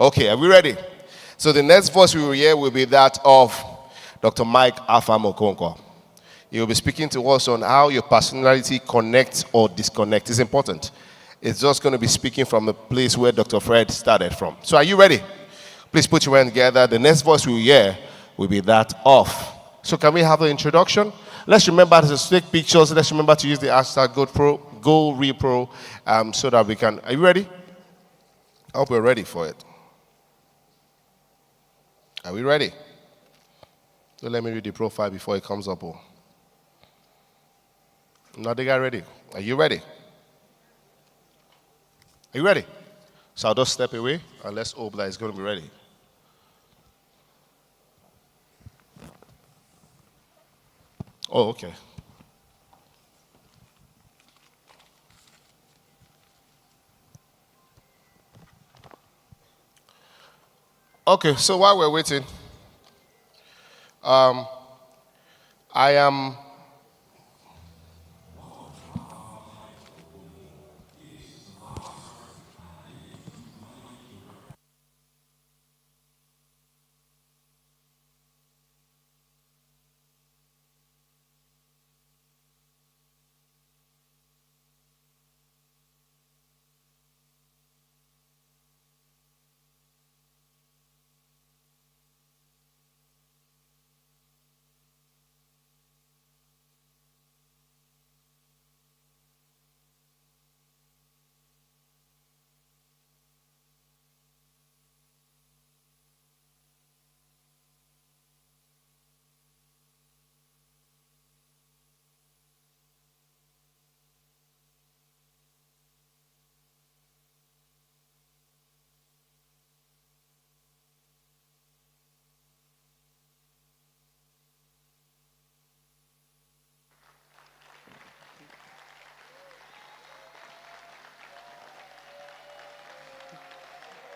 Okay, are we ready? So the next voice we will hear will be that of Dr. Mike Afam Okonkwo. He will be speaking to us on how your personality connects or disconnects. It's important. It's just going to be speaking from the place where Dr. Fred started from. So are you ready? Please put your hands together. The next voice we will hear will be that of. So can we have the introduction? Let's remember to take pictures. Let's remember to use the hashtag GoRepro so that we can. Are you ready? I hope we're ready for it. Are we ready? So let me read the profile before it comes up. Not the guy ready. Are you ready? Are you ready? So I'll just step away and let's hope that it's going to be ready. Oh, okay. Okay, so while we're waiting, I am.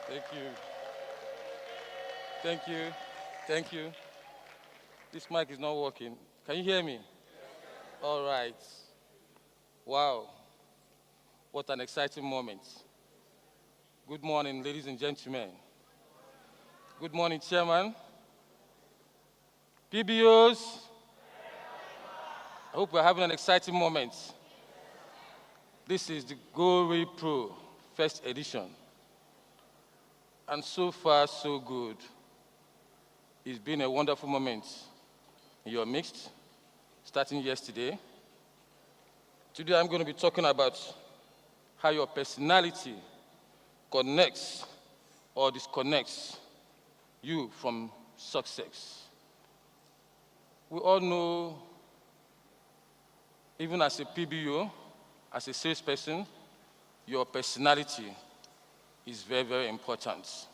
Thank you. Thank you. Thank you. This mic is not working. Can you hear me? All right. Wow. What an exciting moment. Good morning, ladies and gentlemen. Good morning, Chairman. PBOs. I hope we're having an exciting moment. This is the GoRepro first edition. And so far, so good. It's been a wonderful moment in your midst, starting yesterday. Today, I'm going to be talking about how your personality connects or disconnects you from success. We all know, even as a PBO, as a salesperson, your personality is very, very important.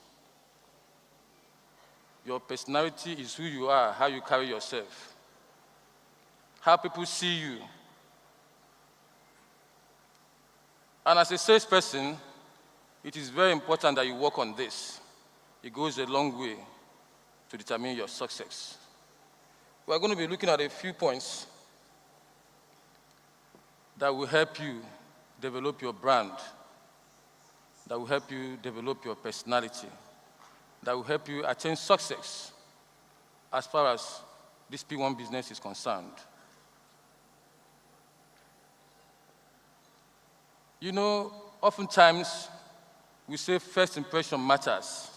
Your personality is who you are, how you carry yourself, how people see you. And as a salesperson, it is very important that you work on this. It goes a long way to determine your success. We're going to be looking at a few points that will help you develop your brand, that will help you develop your personality, that will help you attain success as far as this P1 business is concerned. You know, oftentimes we say first impression matters.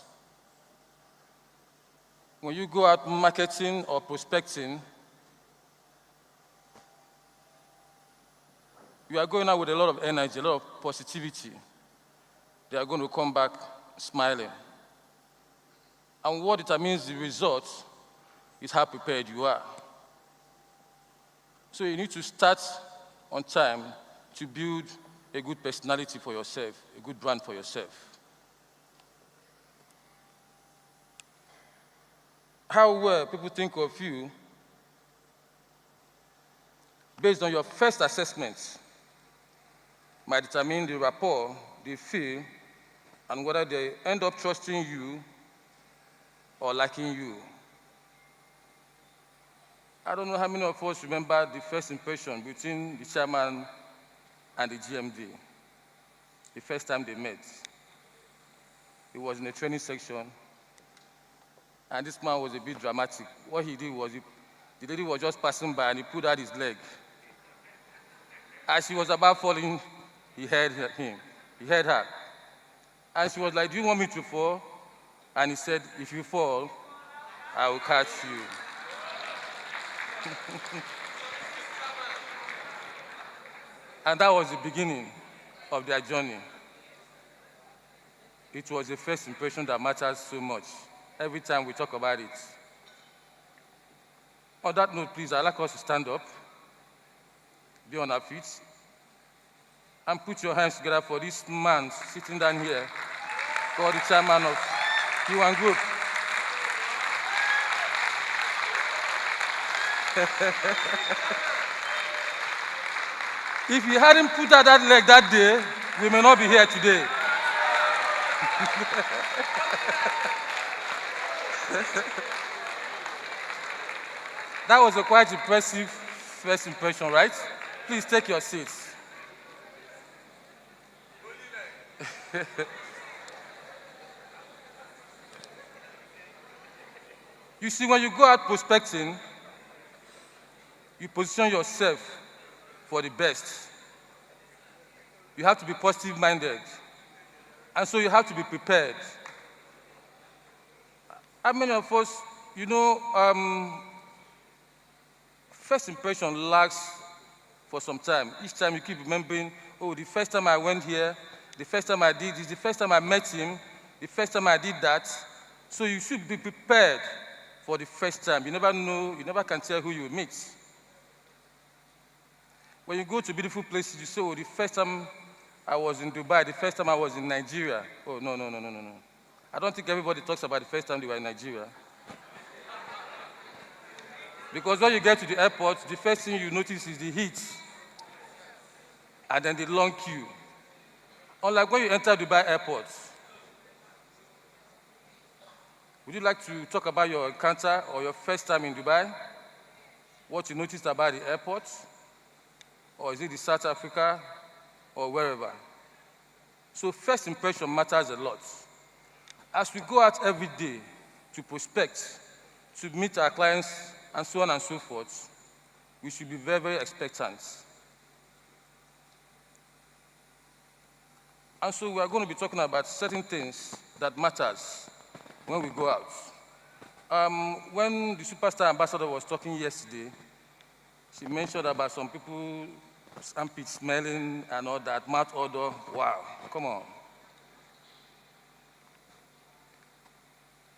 When you go out marketing or prospecting, you are going out with a lot of energy, a lot of positivity. They are going to come back smiling. And what determines the result is how prepared you are. So you need to start on time to build a good personality for yourself, a good brand for yourself. How well people think of you based on your first assessment might determine the rapport they feel and whether they end up trusting you or liking you. I don't know how many of us remember the first impression between the chairman and the GMD, the first time they met. He was in the training section, and this man was a bit dramatic. What he did was, the lady was just passing by, and he put out his leg. As she was about falling, he heard him. He heard her. And she was like, "Do you want me to fall?" And he said, "If you fall, I will catch you." And that was the beginning of their journey. It was a first impression that matters so much every time we talk about it. On that note, please, I'd like us to stand up, be on our feet, and put your hands together for this man sitting down here, called the chairman of P1 Group. If he hadn't put out that leg that day, we may not be here today. That was a quite impressive first impression, right? Please take your seats. You see, when you go out prospecting, you position yourself for the best. You have to be positive-minded, and so you have to be prepared. How many of us, first impression lasts for some time. Each time you keep remembering, oh, the first time I went here, the first time I did this, the first time I met him, the first time I did that. So you should be prepared for the first time. You never know, you never can tell who you will meet. When you go to beautiful places, you say, oh, the first time I was in Dubai, the first time I was in Nigeria. Oh, no. I don't think everybody talks about the first time they were in Nigeria. Because when you get to the airport, the first thing you notice is the heat, and then the long queue. Unlike when you enter Dubai airport. Would you like to talk about your encounter or your first time in Dubai? What you noticed about the airport? Or is it the South Africa or wherever? So first impression matters a lot. As we go out every day to prospect, to meet our clients, and so on and so forth, we should be very, very expectant. And so we are going to be talking about certain things that matters when we go out. When the superstar ambassador was talking yesterday, she mentioned about some people armpit smelling and all that, mouth odor. Wow, come on.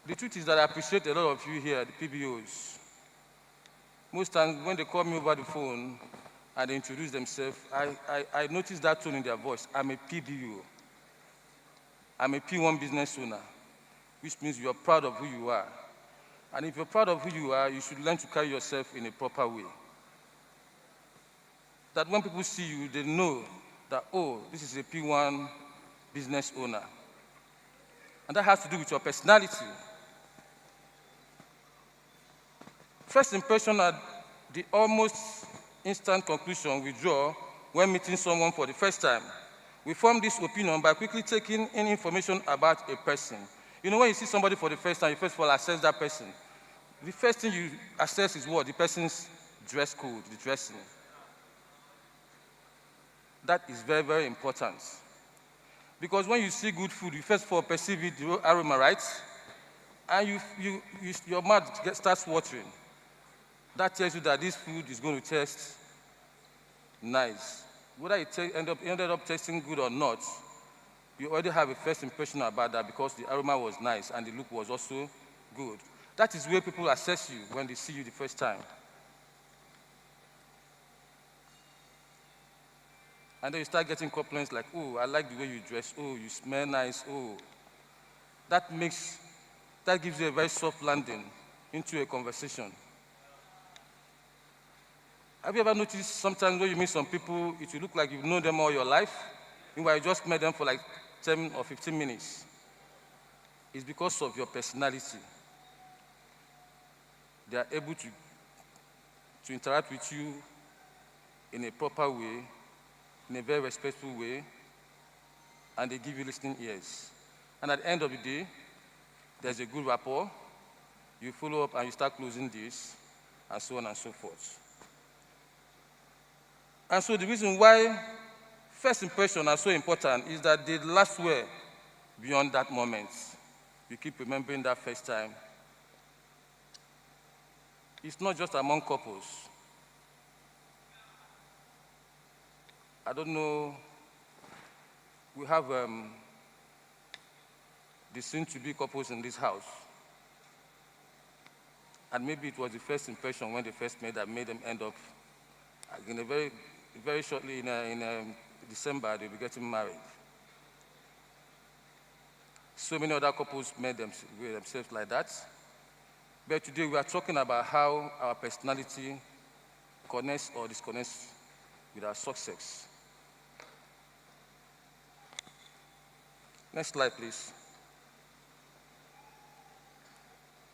The truth is that I appreciate a lot of you here, the PBOs. Most times when they call me over the phone and they introduce themselves, I notice that tone in their voice. I'm a PBO. I'm a P1 business owner, which means you're proud of who you are. And if you're proud of who you are, you should learn to carry yourself in a proper way. That when people see you, they know that, oh, this is a P1 business owner. And that has to do with your personality. First impression are the almost instant conclusion we draw when meeting someone for the first time. We form this opinion by quickly taking in information about a person. You know, when you see somebody for the first time, you first of all assess that person. The first thing you assess is what? The person's dress code, the dressing. That is very, very important. Because when you see good food, you first of all perceive it, the aroma, right? And your mouth starts watering. That tells you that this food is going to taste nice. Whether it ended up tasting good or not, you already have a first impression about that because the aroma was nice and the look was also good. That is where people assess you when they see you the first time. And then you start getting complaints like, oh, I like the way you dress. Oh, you smell nice. Oh, that gives you a very soft landing into a conversation. Have you ever noticed sometimes when you meet some people, it will look like you've known them all your life, meanwhile you just met them for like 10 or 15 minutes? It's because of your personality. They are able to interact with you in a proper way, in a very respectful way, and they give you listening ears. And at the end of the day, there's a good rapport. You follow up and you start closing deals, and so on and so forth. And so the reason why first impressions are so important is that they last well beyond that moment. You keep remembering that first time. It's not just among couples. I don't know, we have the soon-to-be couples in this house. And maybe it was the first impression when they first met that made them end up, in a very shortly, in December, they'll be getting married. So many other couples met themselves like that. But today we are talking about how our personality connects or disconnects with our success. Next slide, please.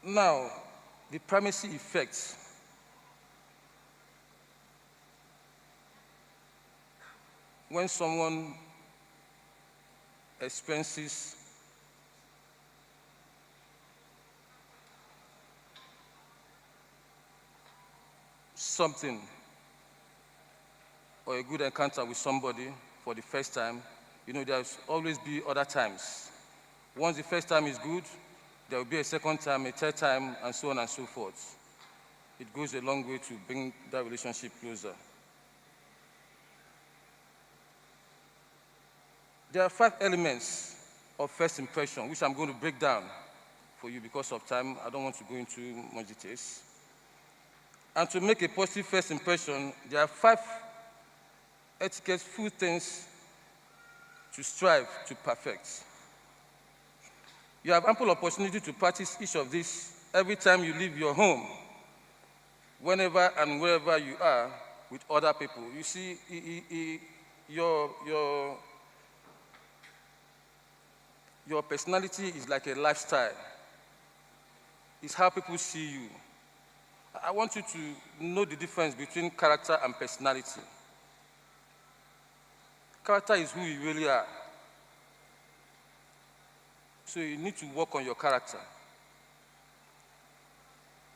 Now, the primacy effect. When someone experiences something or a good encounter with somebody for the first time, there'll always be other times. Once the first time is good, there will be a second time, a third time, and so on and so forth. It goes a long way to bring that relationship closer. There are 5 elements of first impression, which I'm going to break down for you because of time. I don't want to go into much details. And to make a positive first impression, there are 5 etiquette-full things to strive to perfect. You have ample opportunity to practice each of these every time you leave your home, whenever and wherever you are with other people. You see, your personality is like a lifestyle. It's how people see you. I want you to know the difference between character and personality. Character is who you really are. So you need to work on your character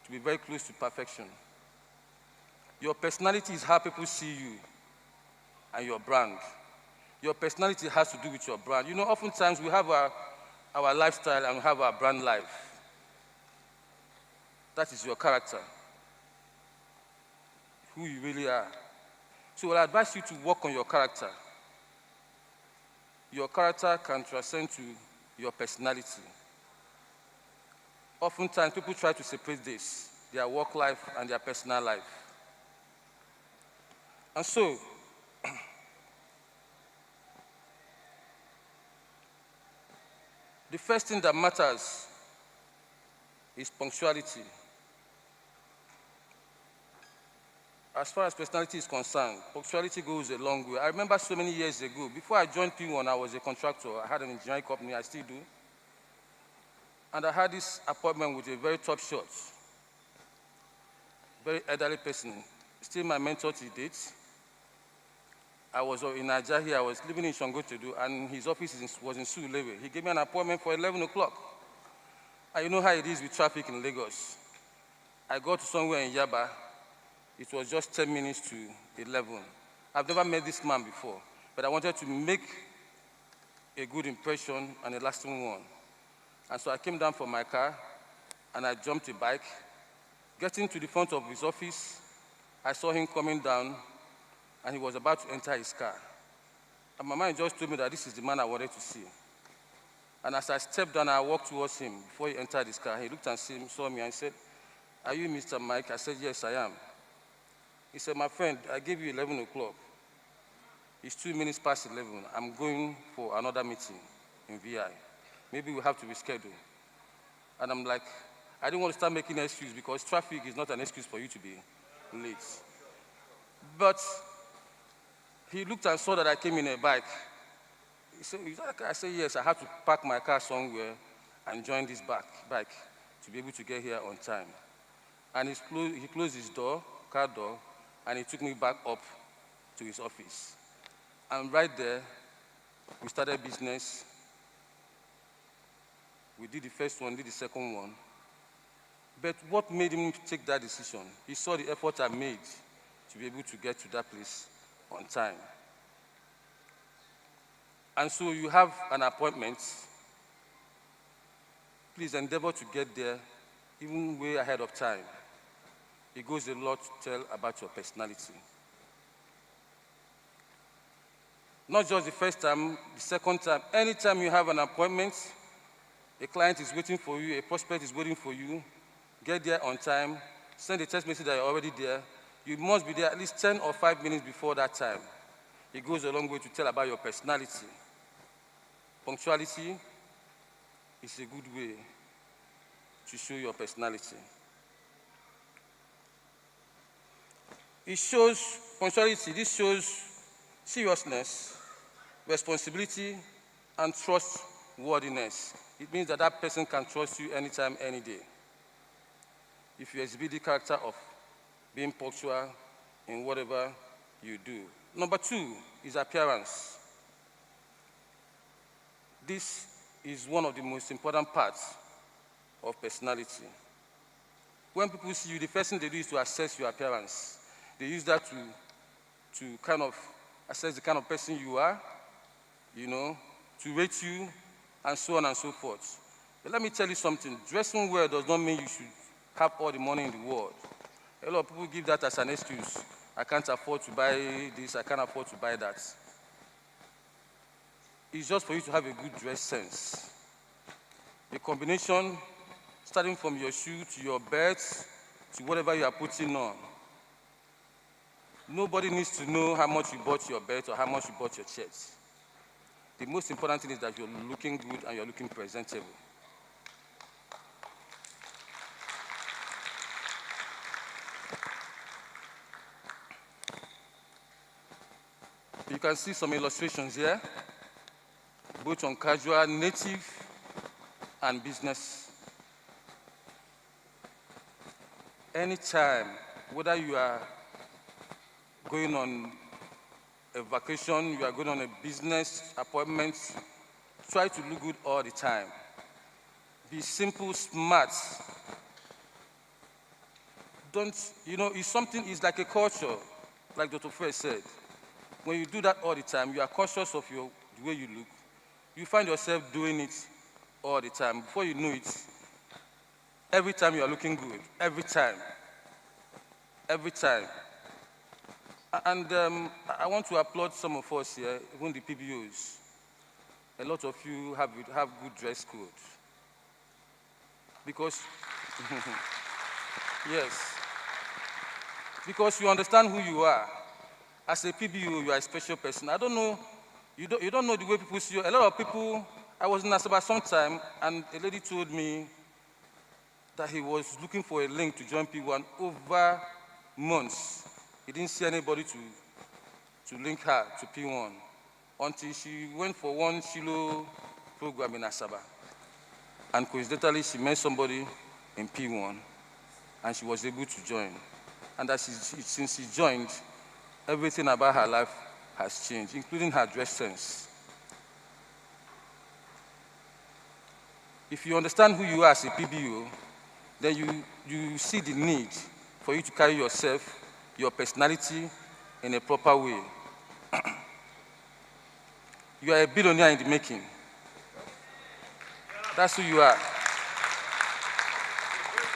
to be very close to perfection. Your personality is how people see you and your brand. Your personality has to do with your brand. Oftentimes we have our lifestyle and we have our brand life. That is your character, who you really are. So I advise you to work on your character. Your character can transcend to your personality. Oftentimes, people try to separate this, their work life and their personal life. And so, the first thing that matters is punctuality. As far as personality is concerned, punctuality goes a long way. I remember so many years ago, before I joined P1, I was a contractor. I had an engineering company, I still do. And I had this appointment with a very top shot, very elderly person, still my mentor to date. I was in Nigeria here, I was living in Shangotedu, and his office was in Surulere. He gave me an appointment for 11 o'clock. And you know how it is with traffic in Lagos. I got to somewhere in Yaba. It was just 10 minutes to 11. I've never met this man before, but I wanted to make a good impression and a lasting one. And so I came down from my car, and I jumped a bike. Getting to the front of his office, I saw him coming down, and he was about to enter his car. And my mind just told me that this is the man I wanted to see. And as I stepped down, I walked towards him. Before he entered his car, he looked and saw me and said, "Are you Mr. Mike?" I said, "Yes, I am." He said, "My friend, I gave you 11 o'clock. It's 2 minutes past 11. I'm going for another meeting in VI. Maybe we'll have to reschedule." And I'm like, I didn't want to start making an excuse because traffic is not an excuse for you to be late. But he looked and saw that I came in a bike. He said, "Is that a car?" I said, "Yes, I had to park my car somewhere and join this bike to be able to get here on time." And he closed his car door, and he took me back up to his office. And right there, we started business. We did the first one, did the second one. But what made him take that decision? He saw the effort I made to be able to get to that place on time. And so you have an appointment. Please endeavor to get there even way ahead of time. It goes a lot to tell about your personality. Not just the first time, the second time. Anytime you have an appointment, a client is waiting for you, a prospect is waiting for you, get there on time, send a text message that you're already there. You must be there at least 10 or 5 minutes before that time. It goes a long way to tell about your personality. Punctuality is a good way to show your personality. It shows punctuality. This shows seriousness, responsibility, and trustworthiness. It means that that person can trust you anytime, any day. If you exhibit the character of being punctual in whatever you do. Number 2 is appearance. This is one of the most important parts of personality. When people see you, the first thing they do is to assess your appearance. They use that to kind of assess the kind of person you are, to rate you, and so on and so forth. But let me tell you something. Dressing well does not mean you should have all the money in the world. A lot of people give that as an excuse. I can't afford to buy this, I can't afford to buy that. It's just for you to have a good dress sense. The combination, starting from your shoe to your belt, to whatever you are putting on. Nobody needs to know how much you bought your belt or how much you bought your shirt. The most important thing is that you're looking good and you're looking presentable. You can see some illustrations here, both on casual, native, and business. Anytime, whether you are going on a vacation, you are going on a business appointment, try to look good all the time. Be simple, smart. It's like a culture, like Dr. Fred said. When you do that all the time, you are conscious of the way you look. You find yourself doing it all the time. Before you know it, every time you are looking good, every time. Every time. And I want to applaud some of us here, even the PBOs. A lot of you have good dress code. Because, yes, because you understand who you are. As a PBO, you are a special person. I don't know, you don't know the way people see you. A lot of people, I was in Asaba sometime, and a lady told me that he was looking for a link to join P1 over months. He didn't see anybody to link her to P1 until she went for one Shilo program in Asaba. And coincidentally, she met somebody in P1, and she was able to join. And since she joined, everything about her life has changed, including her dress sense. If you understand who you are as a PBO, then you see the need for you to carry yourself, your personality, in a proper way. You are a billionaire in the making. That's who you are.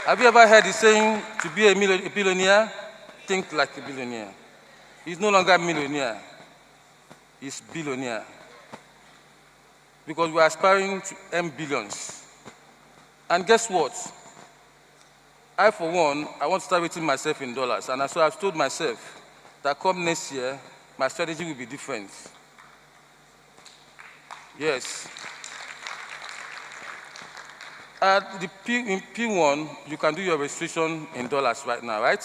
Have you ever heard the saying, to be a billionaire, think like a billionaire? He's no longer a millionaire, he's billionaire. Because we're aspiring to earn billions. And guess what? I, for one, I want to start rating myself in dollars. And so I've told myself that come next year, my strategy will be different. Yes. In P1, you can do your registration in dollars right now, right?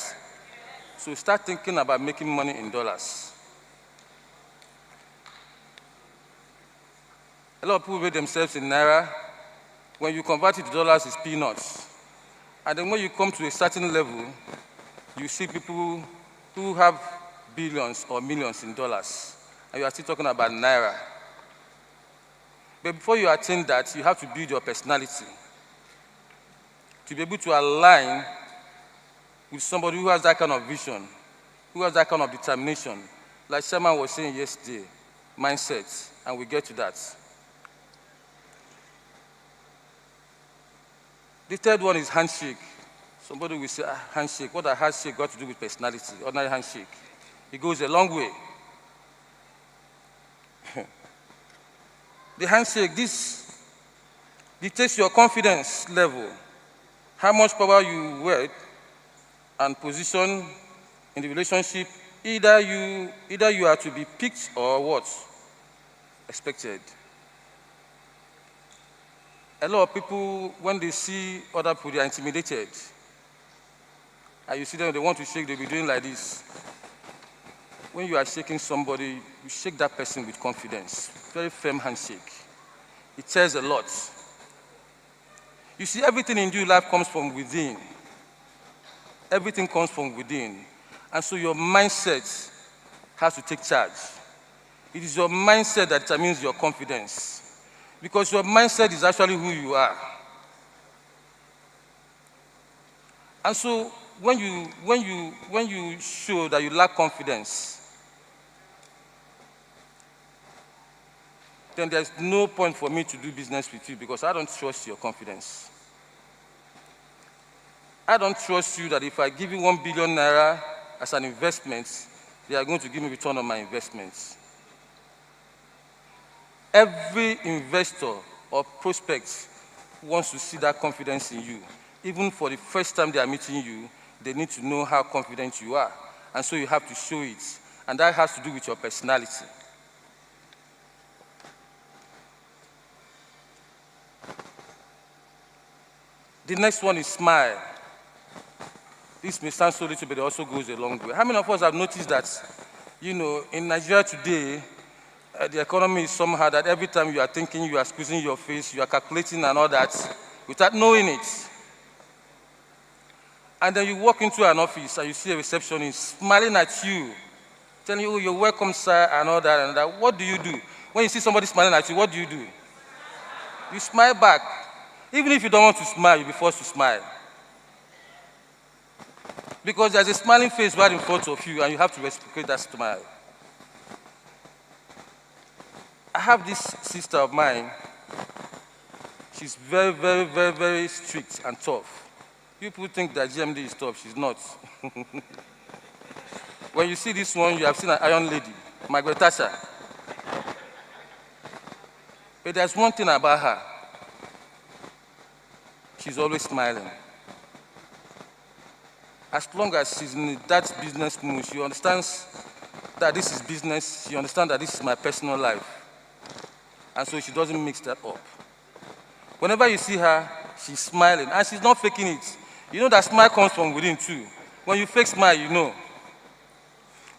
So start thinking about making money in dollars. A lot of people rate themselves in Naira. When you convert it to dollars, it's peanuts. And then when you come to a certain level, you see people who have billions or millions in dollars. And you are still talking about Naira. But before you attain that, you have to build your personality to be able to align with somebody who has that kind of vision, who has that kind of determination. Like Sherman was saying yesterday, mindset, and we get to that. The third one is handshake. Somebody will say, handshake. What does handshake got to do with personality? Ordinary handshake. It goes a long way. The handshake, this dictates your confidence level, how much power you wield and position in the relationship. Either you are to be picked or what? Expected. A lot of people, when they see other people, they are intimidated. And you see them, they want to shake, they'll be doing like this. When you are shaking somebody, you shake that person with confidence. Very firm handshake. It tells a lot. You see, everything in your life comes from within. Everything comes from within. And so your mindset has to take charge. It is your mindset that determines your confidence. Because your mindset is actually who you are. And so when you show that you lack confidence, then there's no point for me to do business with you because I don't trust your confidence. I don't trust you that if I give you 1 billion naira as an investment, they are going to give me return on my investments. Every investor or prospect wants to see that confidence in you. Even for the first time they are meeting you, they need to know how confident you are. And so you have to show it. And that has to do with your personality. The next one is smile. This may sound so little, but it also goes a long way. How many of us have noticed that, in Nigeria today, the economy is somehow that every time you are thinking, you are squeezing your face, you are calculating and all that, without knowing it. And then you walk into an office and you see a receptionist smiling at you, telling you, oh, you're welcome, sir, and all that and that. What do you do? When you see somebody smiling at you, what do? You smile back. Even if you don't want to smile, you'll be forced to smile. Because there's a smiling face right in front of you, and you have to reciprocate that smile. I have this sister of mine. She's very, very, very, very strict and tough. People think that GMD is tough. She's not. When you see this one, you have seen an iron lady, Margaret Thatcher. But there's one thing about her. She's always smiling. As long as she's in that business mood, she understands that this is business. She understands that this is my personal life. And so she doesn't mix that up. Whenever you see her, she's smiling. And she's not faking it. You know that smile comes from within too. When you fake smile, you know.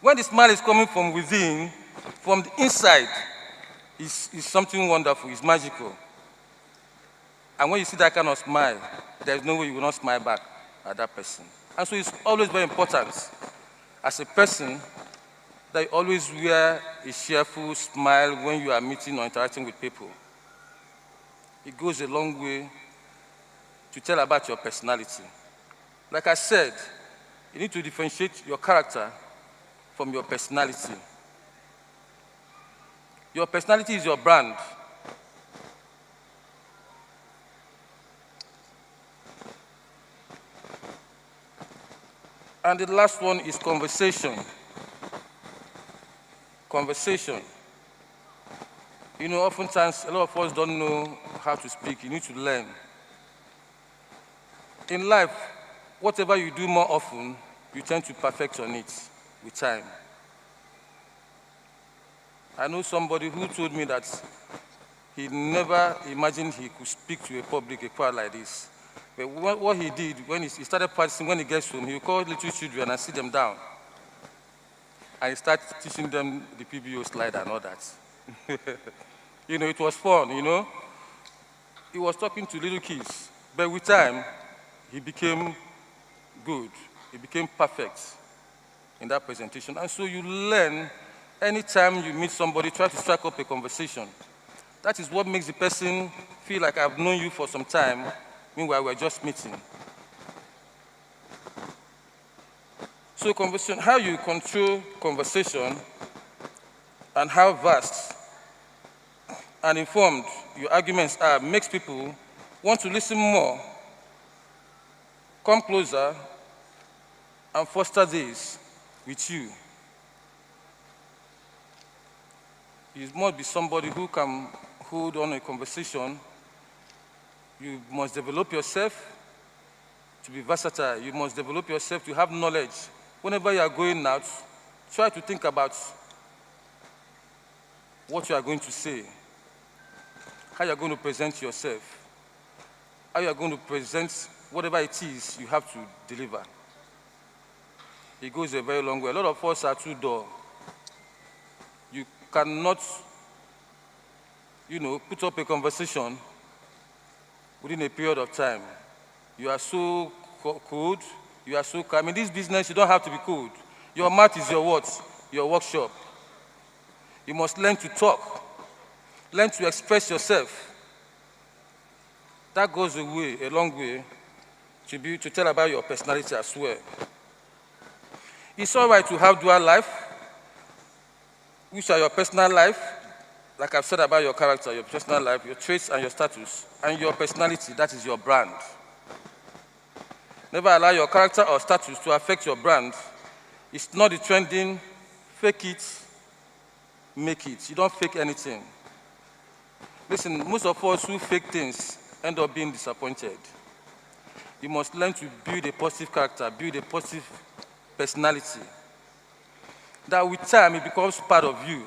When the smile is coming from within, from the inside, it's something wonderful. It's magical. And when you see that kind of smile, there's no way you will not smile back at that person. And so it's always very important as a person that you always wear a cheerful smile when you are meeting or interacting with people. It goes a long way to tell about your personality. Like I said, you need to differentiate your character from your personality. Your personality is your brand. And the last one is conversation. Conversation. Oftentimes, a lot of us don't know how to speak. You need to learn. In life, whatever you do more often, you tend to perfect on it with time. I know somebody who told me that he never imagined he could speak to a public, a crowd like this. But what he did, when he started practicing, when he gets home, he would call little children and sit them down. And he started teaching them the PBO slide and all that. It was fun, He was talking to little kids. But with time, he became good. He became perfect in that presentation. And so you learn, anytime you meet somebody, try to strike up a conversation. That is what makes the person feel like I've known you for some time, meanwhile we're just meeting. So conversation, how you control conversation and how vast and informed your arguments are makes people want to listen more, come closer, and foster this with you. You must be somebody who can hold on a conversation. You must develop yourself to be versatile. You must develop yourself to have knowledge. Whenever you are going out, try to think about what you are going to say, how you are going to present yourself, how you are going to present whatever it is you have to deliver. It goes a very long way. A lot of us are too dull. You cannot, put up a conversation within a period of time. You are so cold, you are so calm. In this business, you don't have to be cold. Your mouth is your what? Your workshop. You must learn to talk, learn to express yourself. That goes a long way, to tell about your personality as well. It's all right to have dual life, which are your personal life, like I've said about your character, your personal life, your traits and your status, and your personality, that is your brand. Never allow your character or status to affect your brand. It's not the trending, fake it, make it. You don't fake anything. Listen, most of us who fake things end up being disappointed. You must learn to build a positive character, build a positive personality. That with time, it becomes part of you.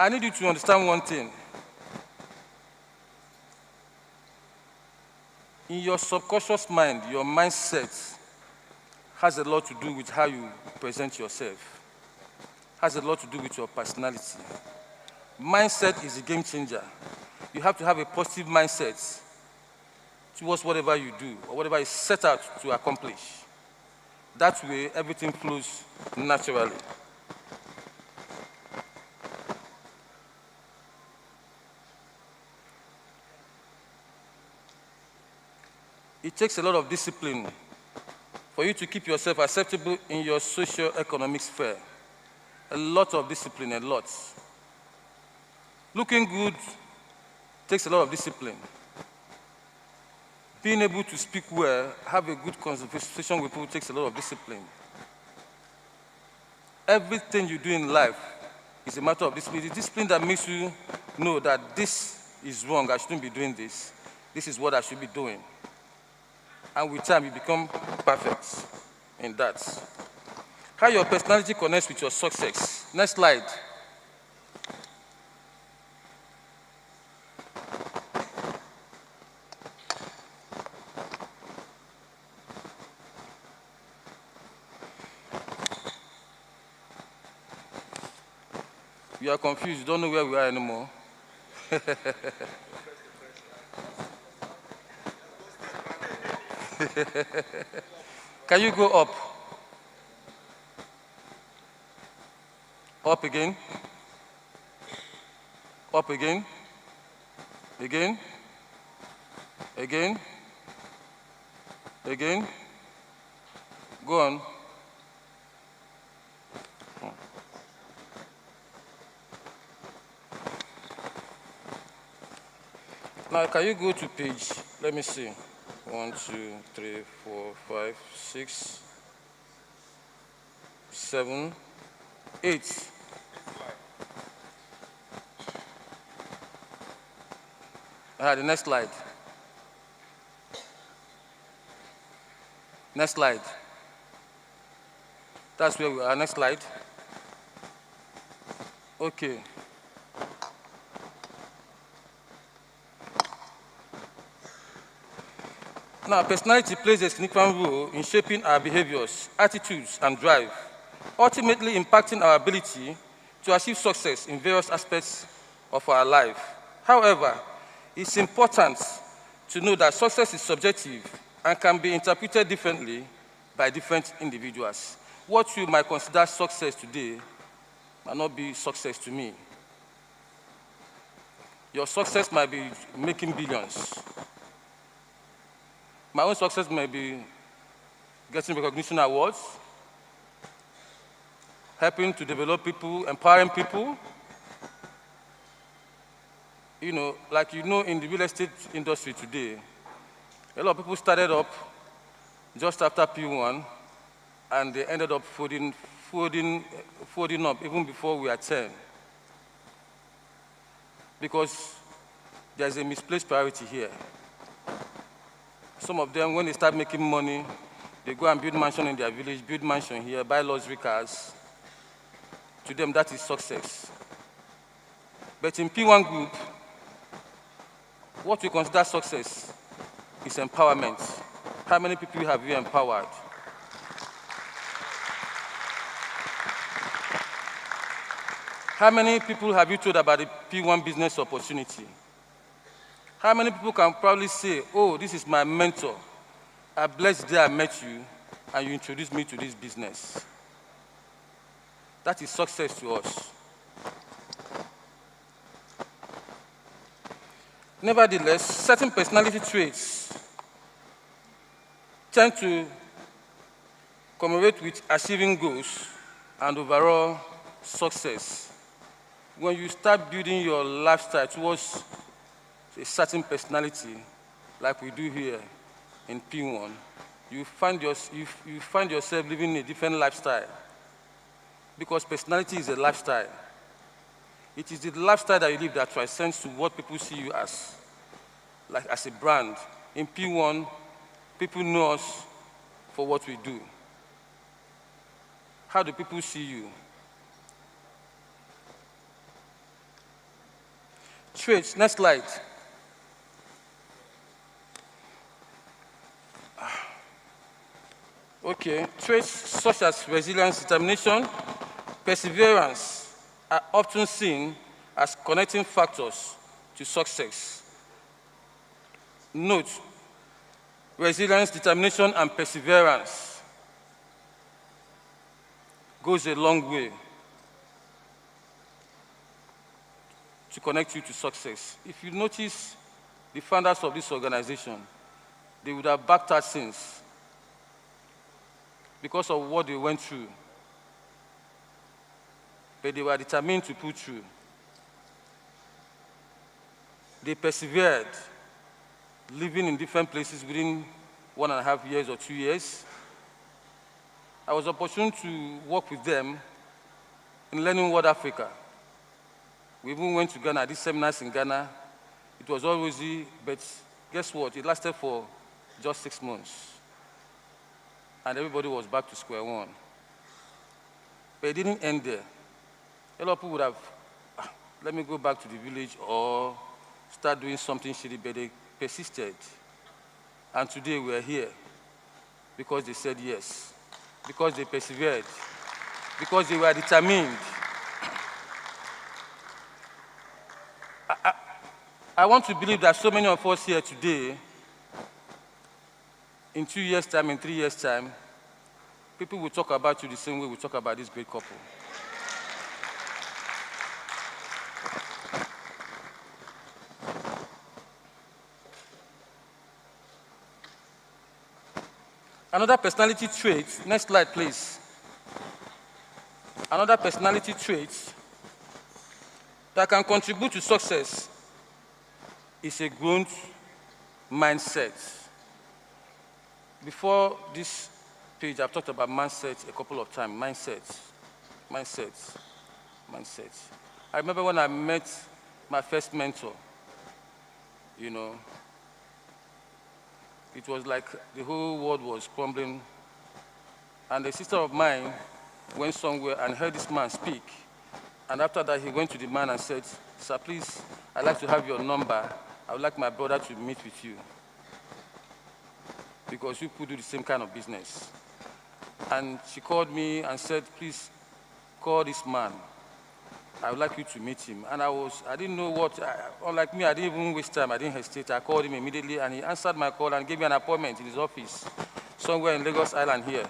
I need you to understand one thing. In your subconscious mind, your mindset has a lot to do with how you present yourself, has a lot to do with your personality. Mindset is a game changer. You have to have a positive mindset towards whatever you do or whatever is set out to accomplish. That way, everything flows naturally. It takes a lot of discipline for you to keep yourself acceptable in your socio-economic sphere. A lot of discipline, a lot. Looking good takes a lot of discipline. Being able to speak well, have a good conversation with people takes a lot of discipline. Everything you do in life is a matter of discipline. It's discipline that makes you know that this is wrong, I shouldn't be doing this. This is what I should be doing. And with time, you become perfect in that. How your personality connects with your success. Next slide. You are confused, you don't know where we are anymore. Can you go up? Up again. Up again. Again. Again. Again. Go on. Now, can you go to page, let me see. 1, 2, 3, 4, 5, 6, 7, 8. The next slide. Next slide. That's where we are. Next slide. Okay. Now, personality plays a significant role in shaping our behaviors, attitudes, and drive, ultimately impacting our ability to achieve success in various aspects of our life. However, it's important to know that success is subjective and can be interpreted differently by different individuals. What you might consider success today might not be success to me. Your success might be making billions. My own success may be getting recognition awards, helping to develop people, empowering people. You know, like you know, in the real estate industry today, a lot of people started up just after P1, and they ended up folding up even before we are 10. Because there's a misplaced priority here. Some of them, when they start making money, they go and build mansion in their village, build mansion here, buy luxury cars. To them, that is success. But in P1 Group, what we consider success is empowerment. How many people have you empowered? How many people have you told about the P1 business opportunity? How many people can probably say, oh, this is my mentor. I blessed the day I met you, and you introduced me to this business. That is success to us. Nevertheless, certain personality traits tend to commemorate with achieving goals and overall success. When you start building your lifestyle towards a certain personality, like we do here in P1, you find yourself living a different lifestyle, because personality is a lifestyle. It is the lifestyle that you live that transcends to what people see you as, like as a brand. In P1, people know us for what we do. How do people see you? Traits, next slide. Okay, traits such as resilience, determination, perseverance are often seen as connecting factors to success. Note, resilience, determination, and perseverance goes a long way to connect you to success. If you notice, the founders of this organization, they would have backed out since because of what they went through. But they were determined to pull through. They persevered, living in different places within 1.5 years or 2 years. I was opportune to work with them in learning World Africa. We even went to Ghana, did seminars in Ghana. It was all rosy, but guess what? It lasted for just 6 months. And everybody was back to square one. But it didn't end there. A lot of people would have, let me go back to the village or start doing something shitty, but they persisted. And today we're here because they said yes, because they persevered, because they were determined. I want to believe that so many of us here today, in 2 years' time, in 3 years' time, people will talk about you the same way we talk about this great couple. Another personality trait, next slide please. Another personality trait that can contribute to success is a growth mindset. Before this page, I've talked about mindset a couple of times. Mindset. I remember when I met my first mentor, you know, it was like the whole world was crumbling. And a sister of mine went somewhere and heard this man speak. And after that, he went to the man and said, "Sir, please, I'd like to have your number. I would like my brother to meet with you, because you could do the same kind of business." And she called me and said, "Please, call this man. I would like you to meet him." And I didn't know what, unlike me, I didn't even waste time. I didn't hesitate. I called him immediately, and he answered my call and gave me an appointment in his office, somewhere in Lagos Island here.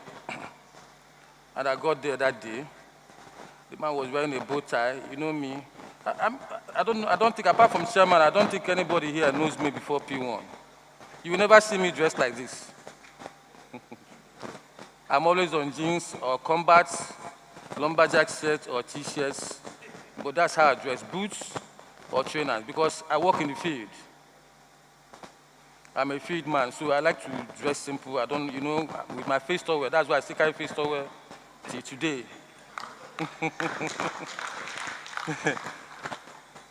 And I got there that day. The man was wearing a bow tie. You know me. I don't think, apart from chairman, I don't think anybody here knows me before P1. You will never see me dressed like this. I'm always on jeans or combats, lumberjack shirts or T-shirts, but that's how I dress, boots or trainers, because I work in the field. I'm a field man, so I like to dress simple. I don't, with my face towel, that's why I still carry face towel till today.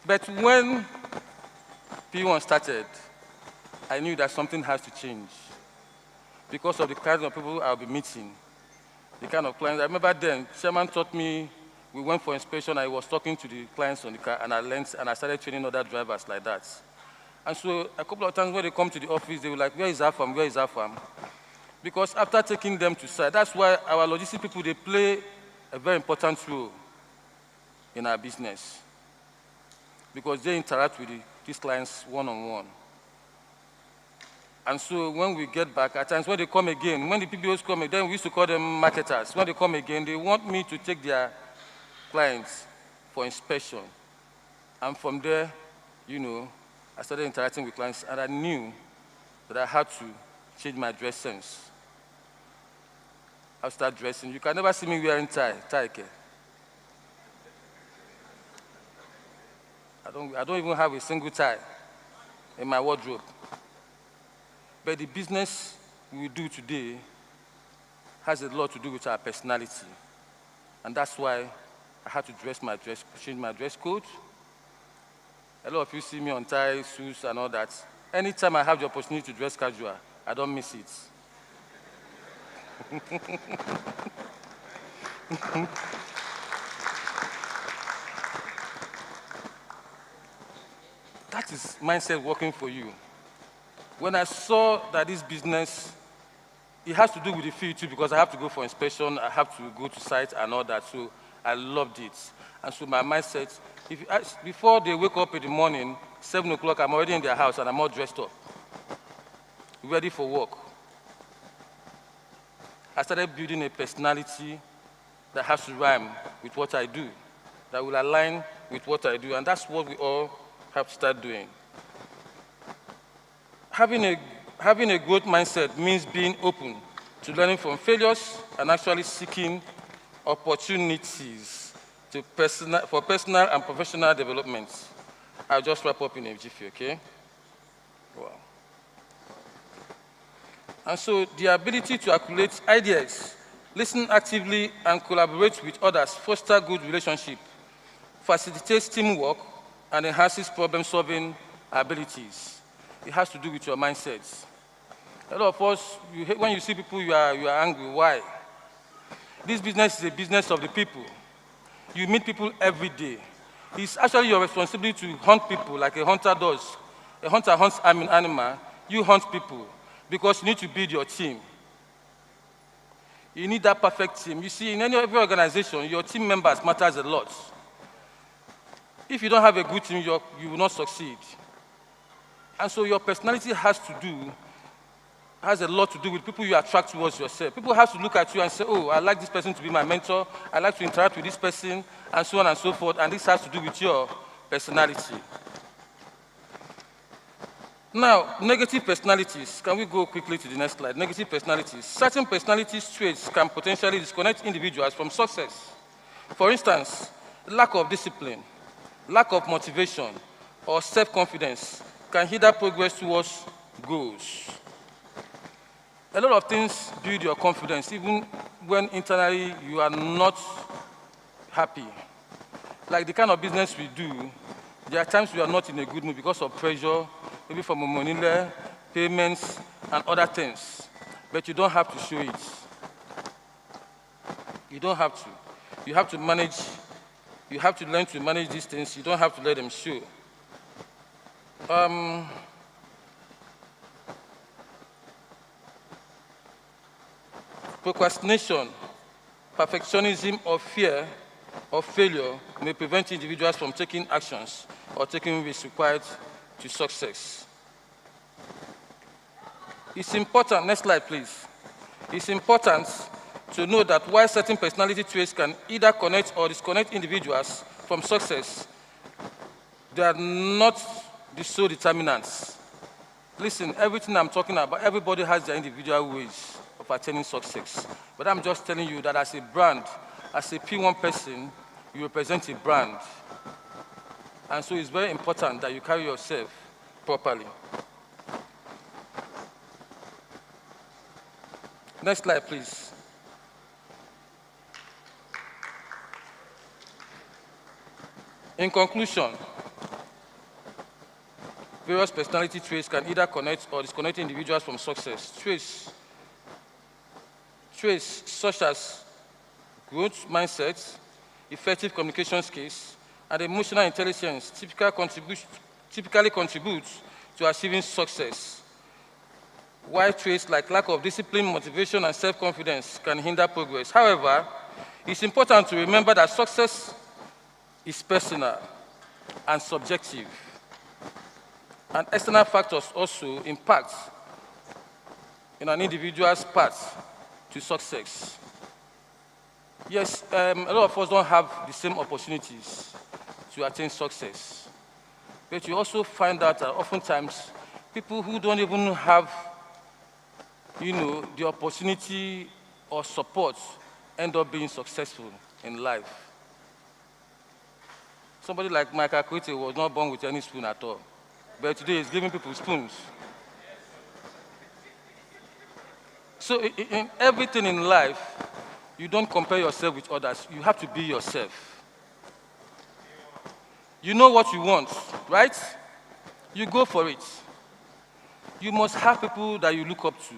But when P1 started, I knew that something has to change because of the kinds of people I'll be meeting, the kind of clients. I remember then, Chairman taught me, we went for inspection, I was talking to the clients on the car, and I learned, and I started training other drivers like that. And so a couple of times when they come to the office, they were like, where is Afam, where is Afam? Because after taking them to site, that's why our logistics people, they play a very important role in our business, because they interact with these clients one-on-one. And so when we get back, at times when they come again, when the PBOs come again, we used to call them marketers. When they come again, they want me to take their clients for inspection. And from there, I started interacting with clients, and I knew that I had to change my dress sense. I'll start dressing. You can never see me wearing tie. I don't even have a single tie in my wardrobe. But the business we do today has a lot to do with our personality. And that's why I had to change my dress code. A lot of you see me on tie, suits, and all that. Anytime I have the opportunity to dress casual, I don't miss it. That is mindset working for you. When I saw that this business, it has to do with the field too, because I have to go for inspection, I have to go to site and all that, so I loved it. And so my mindset, before they wake up in the morning, 7 o'clock, I'm already in their house and I'm all dressed up, ready for work. I started building a personality that has to rhyme with what I do, that will align with what I do, and that's what we all have to start doing. Having a growth mindset means being open to learning from failures and actually seeking opportunities for personal and professional development. I'll just wrap up in a jiffy, okay? Wow. And so the ability to articulate ideas, listen actively, and collaborate with others foster good relationship, facilitates teamwork, and enhances problem-solving abilities. It has to do with your mindsets. A lot of us, when you see people, you are angry. Why? This business is a business of the people. You meet people every day. It's actually your responsibility to hunt people like a hunter does. A hunter hunts an animal, you hunt people, because you need to build your team. You need that perfect team. You see, in every organization, your team members matters a lot. If you don't have a good team, you will not succeed. And so your personality has a lot to do with people you attract towards yourself. People have to look at you and say, oh, I like this person to be my mentor, I like to interact with this person, and so on and so forth, and this has to do with your personality. Now, negative personalities. Can we go quickly to the next slide? Negative personalities. Certain personality traits can potentially disconnect individuals from success. For instance, lack of discipline, lack of motivation, or self-confidence can hinder progress towards goals. A lot of things build your confidence, even when internally you are not happy. Like the kind of business we do, there are times we are not in a good mood because of pressure, maybe from money, payments, and other things. But you don't have to show it. You don't have to. You have to manage, you have to learn to manage these things. You don't have to let them show. Procrastination, perfectionism, or fear of failure may prevent individuals from taking actions or taking risks required to success. It's important, next slide please. It's important to know that while certain personality traits can either connect or disconnect individuals from success, they are not the sole determinants. Listen, everything I'm talking about, everybody has their individual ways of attaining success. But I'm just telling you that as a brand, as a P1 person, you represent a brand. And so it's very important that you carry yourself properly. Next slide, please. In conclusion, various personality traits can either connect or disconnect individuals from success. Traits such as growth mindset, effective communication skills, and emotional intelligence typically contribute to achieving success. While traits like lack of discipline, motivation, and self-confidence can hinder progress. However, it's important to remember that success is personal and subjective, and external factors also impact in an individual's path to success. Yes, a lot of us don't have the same opportunities to attain success, but you also find that oftentimes people who don't even have, the opportunity or support end up being successful in life. Somebody like Michael Koite was not born with any spoon at all, but today he's giving people spoons. So in everything in life, you don't compare yourself with others. You have to be yourself. You know what you want, right? You go for it. You must have people that you look up to.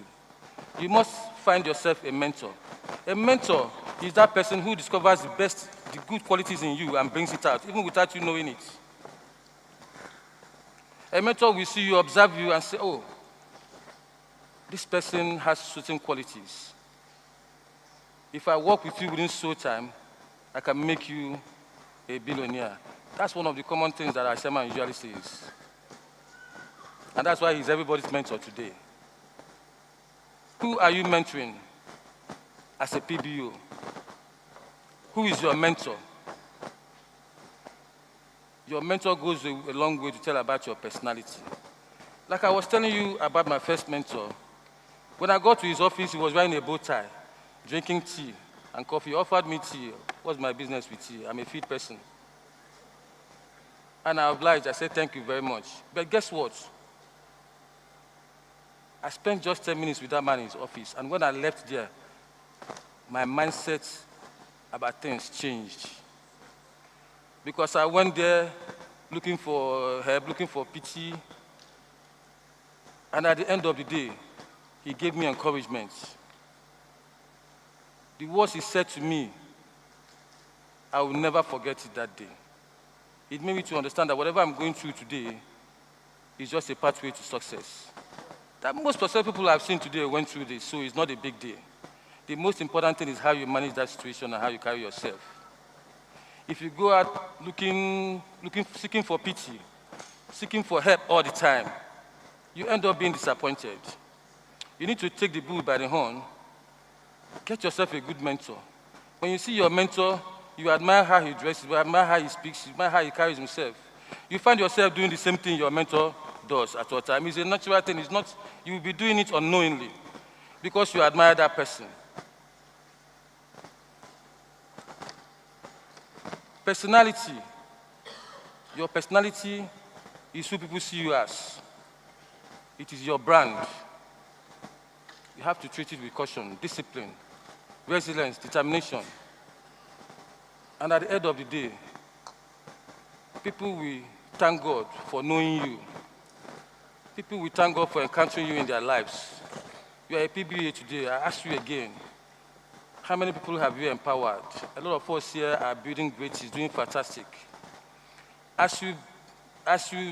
You must find yourself a mentor. A mentor is that person who discovers the good qualities in you and brings it out, even without you knowing it. A mentor will see you, observe you, and say, oh, this person has certain qualities. If I work with you within so time, I can make you a billionaire. That's one of the common things that our chairman usually says. And that's why he's everybody's mentor today. Who are you mentoring as a PBO? Who is your mentor? Your mentor goes a long way to tell about your personality. Like I was telling you about my first mentor, when I got to his office, he was wearing a bow tie, drinking tea and coffee. He offered me tea. What's my business with tea? I'm a feed person. And I obliged. I said, thank you very much. But guess what? I spent just 10 minutes with that man in his office. And when I left there, my mindset about things changed. Because I went there looking for help, looking for pity. And at the end of the day, he gave me encouragement. The words he said to me, I will never forget it that day. It made me to understand that whatever I'm going through today is just a pathway to success. That most successful people I've seen today went through this, so it's not a big deal. The most important thing is how you manage that situation and how you carry yourself. If you go out seeking for pity, seeking for help all the time, you end up being disappointed. You need to take the bull by the horn. Get yourself a good mentor. When you see your mentor, you admire how he dresses, you admire how he speaks, you admire how he carries himself. You find yourself doing the same thing your mentor does at all time. It's a natural thing. It's not, you will be doing it unknowingly because you admire that person. Personality. Your personality is who people see you as. It is your brand. You have to treat it with caution, discipline, resilience, determination. And at the end of the day, people will thank God for knowing you. People will thank God for encountering you in their lives. You are a PBA today. I ask you again, how many people have you empowered? A lot of us here are building great things, doing fantastic. As you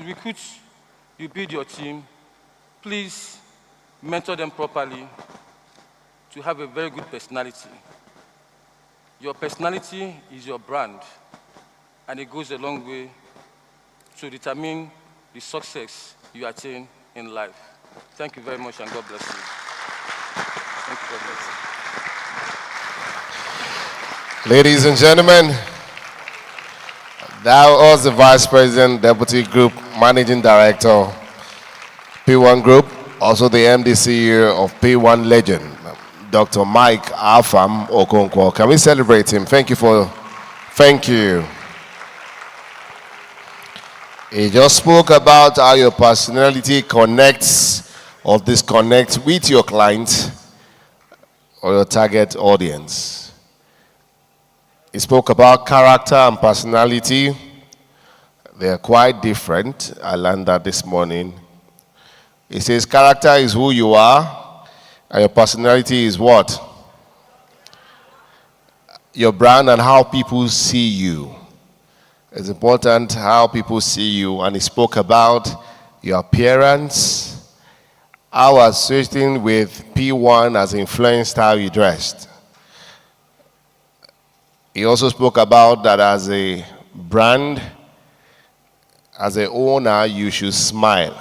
recruit, you build your team, please mentor them properly to have a very good personality. Your personality is your brand, and it goes a long way to determine the success you attain in life. Thank you very much, and God bless you. Thank you, God bless you. Ladies and gentlemen, That was the Vice President, Deputy Group Managing Director, P1 Group, also the MD CEO of P1 Legend, Dr. Mike Afam Okonkwo. Can we celebrate him? Thank you. He just spoke about how your personality connects or disconnects with your client or your target audience. He spoke about character and personality. They are quite different. I learned that this morning. He says character is who you are, and your personality is what? Your brand and how people see you. It's important how people see you. And he spoke about your appearance, how associating with P1 has influenced how you dressed. He also spoke about that as a brand, as an owner, you should smile.